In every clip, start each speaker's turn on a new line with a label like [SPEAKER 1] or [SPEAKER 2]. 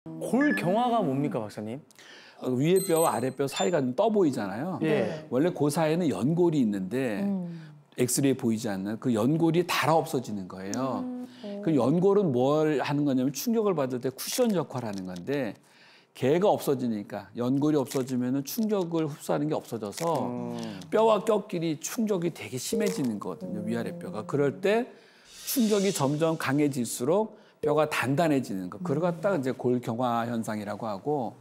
[SPEAKER 1] 골경화가 뭡니까, 박사님?
[SPEAKER 2] 위에 뼈와 아래 뼈 사이가 좀 떠 보이잖아요.
[SPEAKER 1] 예.
[SPEAKER 2] 원래 그 사이에는 연골이 있는데 엑스레이 보이지 않는 그 연골이 닳아 없어지는 거예요. 그 연골은 뭘 하는 거냐면 충격을 받을 때 쿠션 역할을 하는 건데 걔가 없어지니까 연골이 없어지면 충격을 흡수하는 게 없어져서 뼈와 뼈끼리 충격이 되게 심해지는 거거든요. 위아래 뼈가. 그럴 때 충격이 점점 강해질수록 뼈가 단단해지는 거. 그걸 갖다가 이제 골경화 현상이라고 하고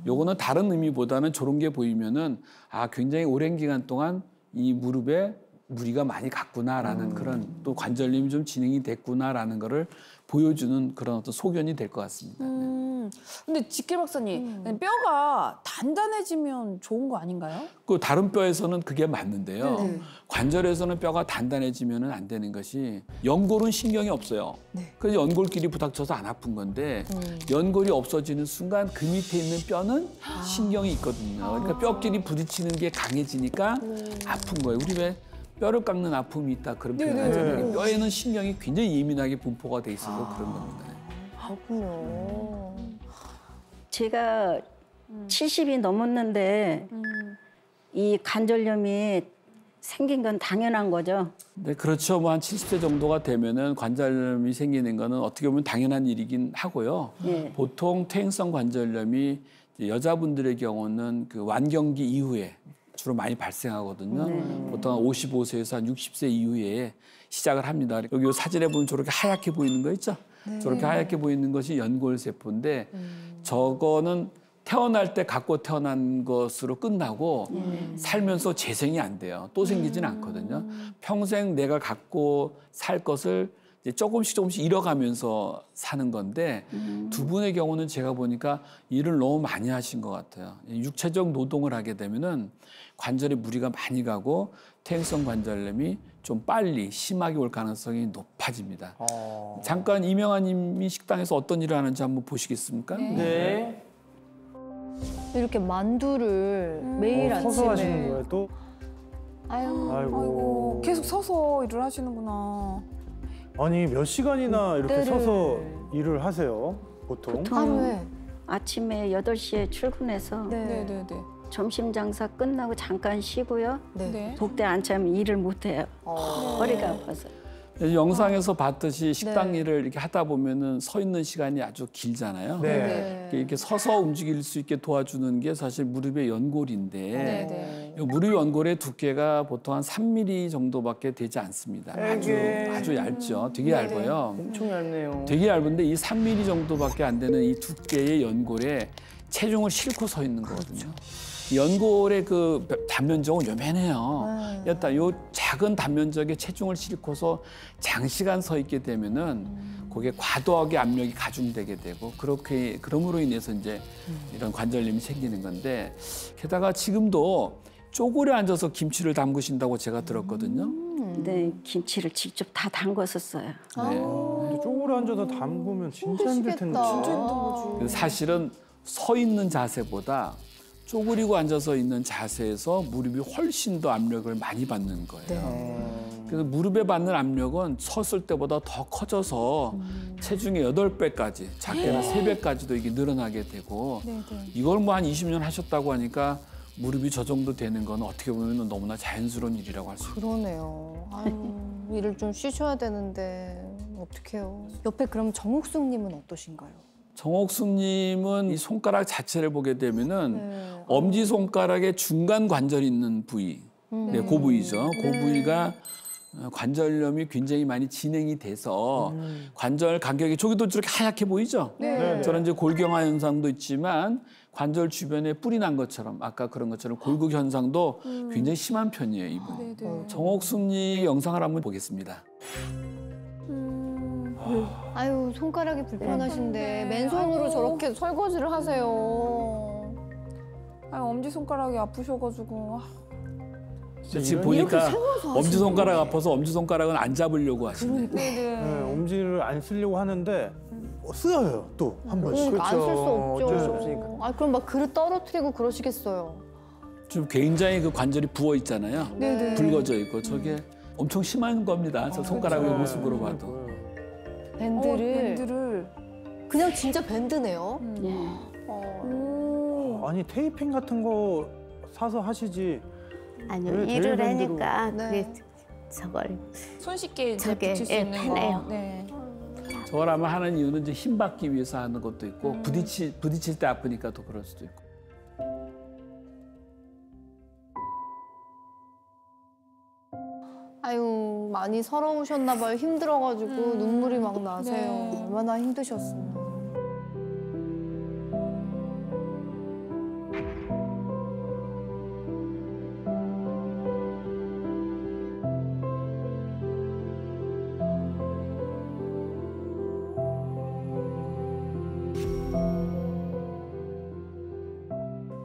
[SPEAKER 2] 요거는 다른 의미보다는 저런 게 보이면은 아 굉장히 오랜 기간 동안 이 무릎에 무리가 많이 갔구나라는 그런 또 관절염이 좀 진행이 됐구나라는 거를 보여주는 그런 어떤 소견이 될 것 같습니다.
[SPEAKER 3] 근데 직길 박사님, 뼈가 단단해지면 좋은 거 아닌가요?
[SPEAKER 2] 그 다른 뼈에서는 그게 맞는데요. 관절에서는 뼈가 단단해지면 안 되는 것이 연골은 신경이 없어요. 그래서 연골끼리 부닥쳐서 안 아픈 건데 연골이 없어지는 순간 그 밑에 있는 뼈는 신경이 있거든요. 그러니까 뼈끼리 부딪히는 게 강해지니까 아픈 거예요. 우리 왜 뼈를 깎는 아픔이 있다 그런 표현 하잖아요. 뼈에는 신경이 굉장히 예민하게 분포가 돼 있어서 그런 겁니다.
[SPEAKER 4] 그렇군요.
[SPEAKER 5] 제가 70이 넘었는데 이 관절염이 생긴 건 당연한 거죠.
[SPEAKER 2] 네, 그렇죠. 뭐 한 70세 정도가 되면은 관절염이 생기는 거는 어떻게 보면 당연한 일이긴 하고요.
[SPEAKER 5] 예.
[SPEAKER 2] 보통 퇴행성 관절염이 여자분들의 경우는 그 완경기 이후에 주로 많이 발생하거든요. 보통 한 55세에서 한 60세 이후에 시작을 합니다. 여기 요 사진에 보면 저렇게 하얗게 보이는 거 있죠? 저렇게 하얗게 보이는 것이 연골세포인데 저거는 태어날 때 갖고 태어난 것으로 끝나고 살면서 재생이 안 돼요. 또 생기지는 않거든요. 평생 내가 갖고 살 것을 이제 조금씩 잃어가면서 사는 건데 두 분의 경우는 제가 보니까 일을 너무 많이 하신 것 같아요. 육체적 노동을 하게 되면은 관절에 무리가 많이 가고 퇴행성 관절염이 좀 빨리 심하게 올 가능성이 높아집니다. 잠깐 이명아 님이 식당에서 어떤 일을 하는지 한번 보시겠습니까?
[SPEAKER 1] 네.
[SPEAKER 4] 이렇게 만두를 매일 아침에
[SPEAKER 1] 서서 하시는 거예요, 또?
[SPEAKER 4] 아유,
[SPEAKER 3] 아이고, 계속 서서 일을 하시는구나.
[SPEAKER 1] 아니, 몇 시간이나 이렇게
[SPEAKER 4] 그때를-
[SPEAKER 1] 서서 일을 하세요, 보통?
[SPEAKER 4] 하루에.
[SPEAKER 5] 아침에 8시에 출근해서
[SPEAKER 3] 네네네.
[SPEAKER 5] 점심 장사 끝나고 잠깐 쉬고요.
[SPEAKER 3] 네.
[SPEAKER 5] 복대 안 차면 일을 못 해요. 허리가 아파서.
[SPEAKER 2] 영상에서 봤듯이 식당 일을 이렇게 하다 보면은 서 있는 시간이 아주 길잖아요.
[SPEAKER 1] 네.
[SPEAKER 2] 이렇게 서서 움직일 수 있게 도와주는 게 사실 무릎의 연골인데
[SPEAKER 3] 네네.
[SPEAKER 2] 이 무릎 연골의 두께가 보통 한 3mm 정도밖에 되지 않습니다. 아주 얇죠. 되게 얇아요.
[SPEAKER 1] 엄청 얇네요.
[SPEAKER 2] 되게 얇은데 이 3mm 정도밖에 안 되는 이 두께의 연골에 체중을 싣고 서 있는 거거든요. 연골의 그 단면적은 요만해요. 일단 요 작은 단면적에 체중을 싣고서 장시간 서 있게 되면은 그게 과도하게 압력이 가중되게 되고 그렇게 그럼으로 인해서 이제 이런 관절염이 생기는 건데 게다가 지금도 쪼그려 앉아서 김치를 담그신다고 제가 들었거든요.
[SPEAKER 5] 근데 김치를 직접 다 담궜었어요.
[SPEAKER 1] 근데 쪼그려 앉아서 담그면 진짜 힘들 텐데.
[SPEAKER 2] 그래서 사실은 서 있는 자세보다 쪼그리고 앉아서 있는 자세에서 무릎이 훨씬 더 압력을 많이 받는 거예요. 그래서 무릎에 받는 압력은 섰을 때보다 더 커져서 체중의 8배까지, 작게는 3배까지도 이게 늘어나게 되고 이걸 뭐 한 20년 하셨다고 하니까 무릎이 저 정도 되는 건 어떻게 보면 너무나 자연스러운 일이라고 할 수 있어요.
[SPEAKER 4] 그러네요. 아유, 일을 좀 쉬셔야 되는데 어떡해요. 옆에 그럼 정옥숙님은 어떠신가요?
[SPEAKER 2] 정옥숙님은 이 손가락 자체를 보게 되면은 엄지 손가락의 중간 관절이 있는 부위, 네, 그 부위죠. 그 부위가 관절염이 굉장히 많이 진행이 돼서 관절 간격이 저기도 저렇게 하얗게 보이죠?
[SPEAKER 1] 네.
[SPEAKER 2] 저는 이제 골경화 현상도 있지만 관절 주변에 뿔이 난 것처럼 아까 그런 것처럼 골극 현상도 굉장히 심한 편이에요, 이분. 정옥숙님 영상을 한번 보겠습니다.
[SPEAKER 4] 아유, 손가락이 불편하신데 맨손으로 저렇게 설거지를 하세요.
[SPEAKER 3] 아유, 엄지손가락이 아프셔가지고.
[SPEAKER 2] 지금 보니까 엄지손가락 아파서 엄지손가락은 안 잡으려고 하시네.
[SPEAKER 1] 네, 엄지를 안 쓰려고 하는데 쓰여요, 또 한 번씩.
[SPEAKER 4] 그러니까 안 쓸 수 없죠.
[SPEAKER 1] 어쩔 수 없으니까.
[SPEAKER 4] 아, 그럼 막 그릇 떨어뜨리고 그러시겠어요.
[SPEAKER 2] 좀 굉장히 그 관절이 부어 있잖아요.
[SPEAKER 3] 네네.
[SPEAKER 2] 붉어져 있고 저게 엄청 심한 겁니다. 저 손가락의 모습으로 봐도.
[SPEAKER 4] 밴드를.
[SPEAKER 3] 밴드를.
[SPEAKER 4] 그냥 진짜 밴드네요.
[SPEAKER 1] 아니 테이핑 같은 거 사서 하시지.
[SPEAKER 6] 아니요,
[SPEAKER 1] 왜
[SPEAKER 6] 일을
[SPEAKER 1] 대밴드로-
[SPEAKER 6] 하니까
[SPEAKER 4] 네.
[SPEAKER 6] 그게 저걸
[SPEAKER 3] 손쉽게 이제
[SPEAKER 6] 저게,
[SPEAKER 3] 붙일 수
[SPEAKER 6] 예,
[SPEAKER 3] 있는
[SPEAKER 6] 편해요.
[SPEAKER 3] 거. 네.
[SPEAKER 2] 저걸 아마 하는 이유는 이제 힘 받기 위해서 하는 것도 있고 부딪힐 때 아프니까 또 그럴 수도 있고.
[SPEAKER 4] 아유, 많이 서러우셨나 봐요. 힘들어가지고 눈물이 막 나세요.
[SPEAKER 3] 네.
[SPEAKER 4] 얼마나 힘드셨으면.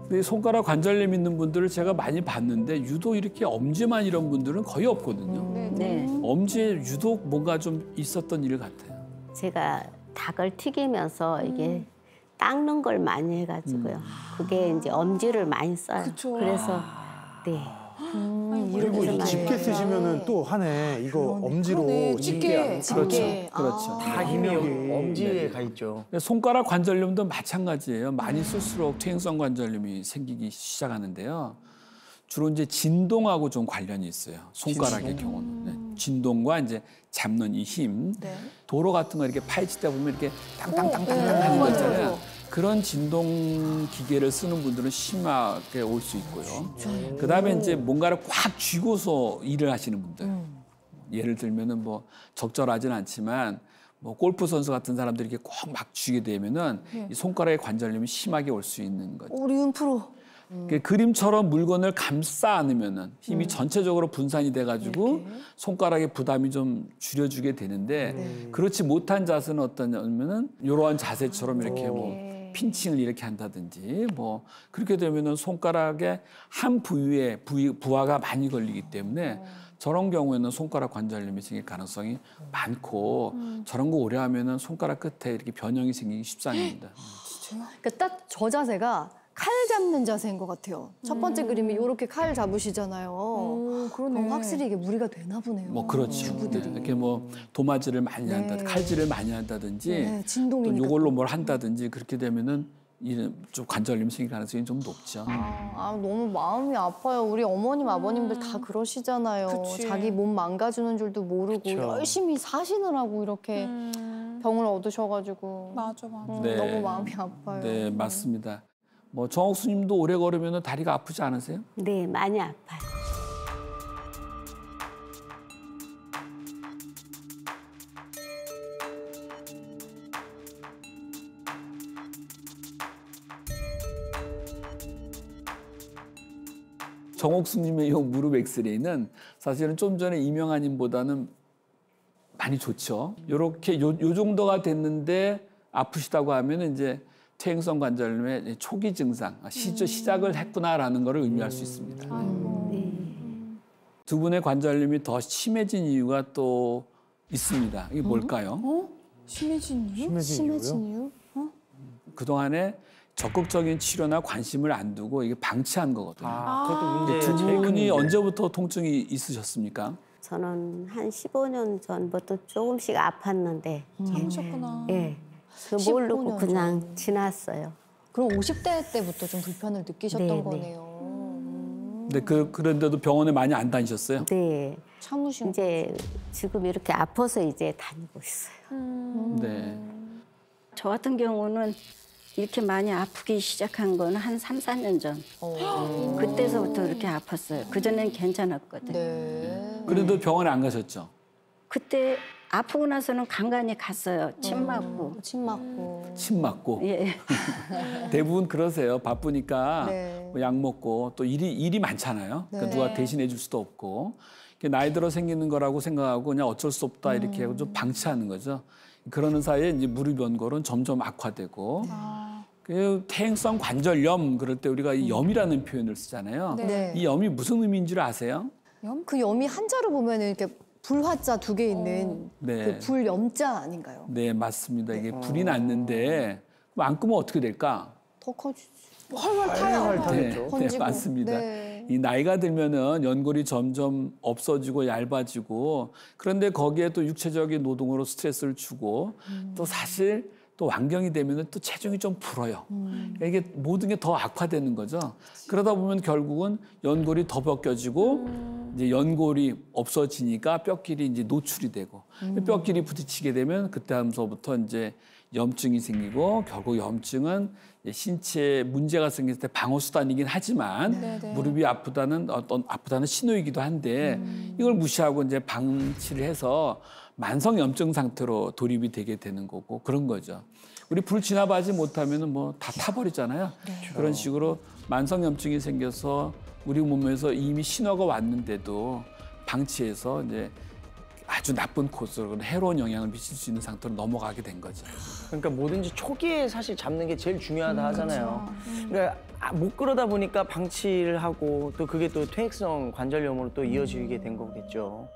[SPEAKER 2] 근데 손가락 관절염 있는 분들을 제가 많이 봤는데 유독 이렇게 엄지만 이런 분들은 거의 없거든요.
[SPEAKER 5] 네.
[SPEAKER 2] 엄지에 유독 뭔가 좀 있었던 일 같아요.
[SPEAKER 6] 제가 닭을 튀기면서 이게 닦는 걸 많이 해가지고요. 그게 이제 엄지를 많이 써요.
[SPEAKER 3] 그쵸.
[SPEAKER 6] 그래서 네.
[SPEAKER 1] 그리고
[SPEAKER 6] 이렇게
[SPEAKER 1] 이
[SPEAKER 6] 많이
[SPEAKER 1] 집게 쓰시면은 또 하네. 이거 엄지로
[SPEAKER 3] 그러네,
[SPEAKER 1] 집게.
[SPEAKER 3] 집게.
[SPEAKER 2] 그렇죠.
[SPEAKER 4] 집게.
[SPEAKER 2] 그렇죠.
[SPEAKER 7] 다 힘이
[SPEAKER 1] 힘이.
[SPEAKER 7] 엄지에 가 있죠.
[SPEAKER 2] 손가락 관절염도 마찬가지예요. 많이 쓸수록 퇴행성 관절염이 생기기 시작하는데요. 주로 이제 진동하고 좀 관련이 있어요. 손가락의 경우는. 네. 진동과 이제 잡는 이 힘.
[SPEAKER 3] 네.
[SPEAKER 2] 도로 같은 거 이렇게 파헤칠 때 보면 이렇게 땅땅땅땅 하는 거 있잖아요. 그런 진동 기계를 쓰는 분들은 심하게 올 수 있고요. 그다음에 이제 뭔가를 꽉 쥐고서 일을 하시는 분들. 예를 들면은 뭐 적절하진 않지만 뭐 골프 선수 같은 사람들이 이렇게 꼭 막 쥐게 되면은 이 손가락의 관절염이 심하게 올 수 있는 거죠.
[SPEAKER 4] 우리 윤 프로.
[SPEAKER 2] 그 그림처럼 물건을 감싸 안으면은 힘이 전체적으로 분산이 돼가지고 손가락의 부담이 좀 줄여주게 되는데 그렇지 못한 자세는 어떠냐면은 이러한 자세처럼 이렇게 뭐 핀칭을 이렇게 한다든지 뭐 그렇게 되면은 손가락의 한 부위에 부하가 많이 걸리기 때문에 저런 경우에는 손가락 관절염이 생길 가능성이 많고 저런 거 오래 하면은 손가락 끝에 이렇게 변형이 생기기 십상입니다.
[SPEAKER 4] 그러니까 딱 저 자세가 칼 잡는 자세인 것 같아요. 첫 번째 그림이 이렇게 칼 잡으시잖아요.
[SPEAKER 3] 그러네.
[SPEAKER 4] 그럼 확실히 이게 무리가 되나 보네요.
[SPEAKER 2] 뭐 그렇죠. 네, 이렇게 뭐 도마질을 많이 한다, 칼질을 많이 한다든지
[SPEAKER 4] 네,
[SPEAKER 2] 또
[SPEAKER 4] 진동이니까.
[SPEAKER 2] 이걸로 뭘 한다든지 그렇게 되면은 좀 관절염 생길 가능성이 좀 높죠.
[SPEAKER 4] 너무 마음이 아파요. 우리 어머님, 아버님들 다 그러시잖아요.
[SPEAKER 3] 그치.
[SPEAKER 4] 자기 몸 망가지는 줄도 모르고
[SPEAKER 7] 그쵸.
[SPEAKER 4] 열심히 사시느라고 이렇게 병을 얻으셔가지고
[SPEAKER 3] 맞아, 맞아.
[SPEAKER 2] 네.
[SPEAKER 4] 너무 마음이 아파요.
[SPEAKER 2] 네, 맞습니다. 뭐 정옥수님도 오래 걸으면 다리가 아프지 않으세요?
[SPEAKER 6] 네, 많이 아파요.
[SPEAKER 2] 정옥수님의 이 무릎 엑스레이는 사실은 좀 전에 이명아님보다는 많이 좋죠. 요렇게 요 정도가 됐는데 아프시다고 하면 이제 퇴행성 관절염의 초기 증상, 시작을 했구나라는 것을 의미할 수 있습니다. 두 분의 관절염이 더 심해진 이유가 또 있습니다. 이게 뭘까요?
[SPEAKER 3] 심해진 이유?
[SPEAKER 1] 심해진 이유요?
[SPEAKER 2] 그동안에 적극적인 치료나 관심을 안 두고 이게 방치한 거거든요.
[SPEAKER 7] 그것도 문제
[SPEAKER 2] 두
[SPEAKER 7] 제일 큰
[SPEAKER 2] 분이
[SPEAKER 7] 문제.
[SPEAKER 2] 언제부터 통증이 있으셨습니까?
[SPEAKER 6] 저는 한 15년 전부터 조금씩 아팠는데
[SPEAKER 3] 참으셨구나.
[SPEAKER 6] 예. 그
[SPEAKER 4] 15년
[SPEAKER 6] 모르고 그냥
[SPEAKER 4] 전.
[SPEAKER 6] 지났어요.
[SPEAKER 4] 그럼 50대 때부터 좀 불편을 느끼셨던
[SPEAKER 6] 네, 네.
[SPEAKER 4] 거네요.
[SPEAKER 2] 근데 그런데도 병원에 많이 안 다니셨어요?
[SPEAKER 6] 네.
[SPEAKER 4] 참으신
[SPEAKER 6] 이제 지금 이렇게 아파서 이제 다니고 있어요.
[SPEAKER 2] 네.
[SPEAKER 5] 저 같은 경우는 이렇게 많이 아프기 시작한 건 한 3, 4년 전. 그때서부터 이렇게 아팠어요. 그전엔 괜찮았거든요.
[SPEAKER 4] 네.
[SPEAKER 2] 그래도 병원에 안 가셨죠?
[SPEAKER 5] 그때 아프고 나서는 간간히 갔어요. 침 맞고.
[SPEAKER 4] 침 맞고.
[SPEAKER 2] 침 맞고.
[SPEAKER 5] 예.
[SPEAKER 2] 대부분 그러세요. 바쁘니까
[SPEAKER 4] 네.
[SPEAKER 2] 뭐약 먹고 또 일이 많잖아요.
[SPEAKER 4] 네.
[SPEAKER 2] 그 누가 대신해 줄 수도 없고. 나이 들어 생기는 거라고 생각하고 그냥 어쩔 수 없다 이렇게 하고 좀 방치하는 거죠. 그러는 사이에 이제 무릎 연골은 점점 악화되고 그 퇴행성 관절염 그럴 때 우리가 이 염이라는 표현을 쓰잖아요.
[SPEAKER 4] 네.
[SPEAKER 2] 이 염이 무슨 의미인 줄 아세요?
[SPEAKER 4] 그 염이 한자로 보면 이렇게 불화자 두 개 있는
[SPEAKER 2] 네.
[SPEAKER 4] 그 불염자 아닌가요?
[SPEAKER 2] 네, 맞습니다. 이게 불이 났는데 그럼 안 끄면 어떻게 될까?
[SPEAKER 4] 더 커지지.
[SPEAKER 3] 활활 타요.
[SPEAKER 2] 네,
[SPEAKER 4] 번지고.
[SPEAKER 2] 맞습니다.
[SPEAKER 4] 네.
[SPEAKER 2] 이 나이가 들면은 연골이 점점 없어지고 얇아지고 그런데 거기에 또 육체적인 노동으로 스트레스를 주고 또 사실 또 완경이 되면 또 체중이 좀 불어요. 그러니까 이게 모든 게 더 악화되는 거죠. 그러다 보면 결국은 연골이 더 벗겨지고 이제 연골이 없어지니까 뼈끼리 이제 노출이 되고 뼈끼리 부딪히게 되면 그때 하면서부터 이제 염증이 생기고 결국 염증은 신체에 문제가 생겼을 때 방어 수단이긴 하지만 무릎이 아프다는 아프다는 신호이기도 한데 이걸 무시하고 이제 방치를 해서 만성 염증 상태로 돌입이 되게 되는 거고 그런 거죠. 우리 불 지나가지 못하면은 뭐 다 타버리잖아요. 그런 식으로 만성 염증이 생겨서 우리 몸에서 이미 신호가 왔는데도 방치해서 이제 아주 나쁜 코스로 해로운 영향을 미칠 수 있는 상태로 넘어가게 된 거죠.
[SPEAKER 7] 그러니까 뭐든지 초기에 사실 잡는 게 제일 중요하다 하잖아요. 그러니까 못 그러다 보니까 방치를 하고 또 그게 또 퇴행성 관절염으로 또 이어지게 된 거겠죠.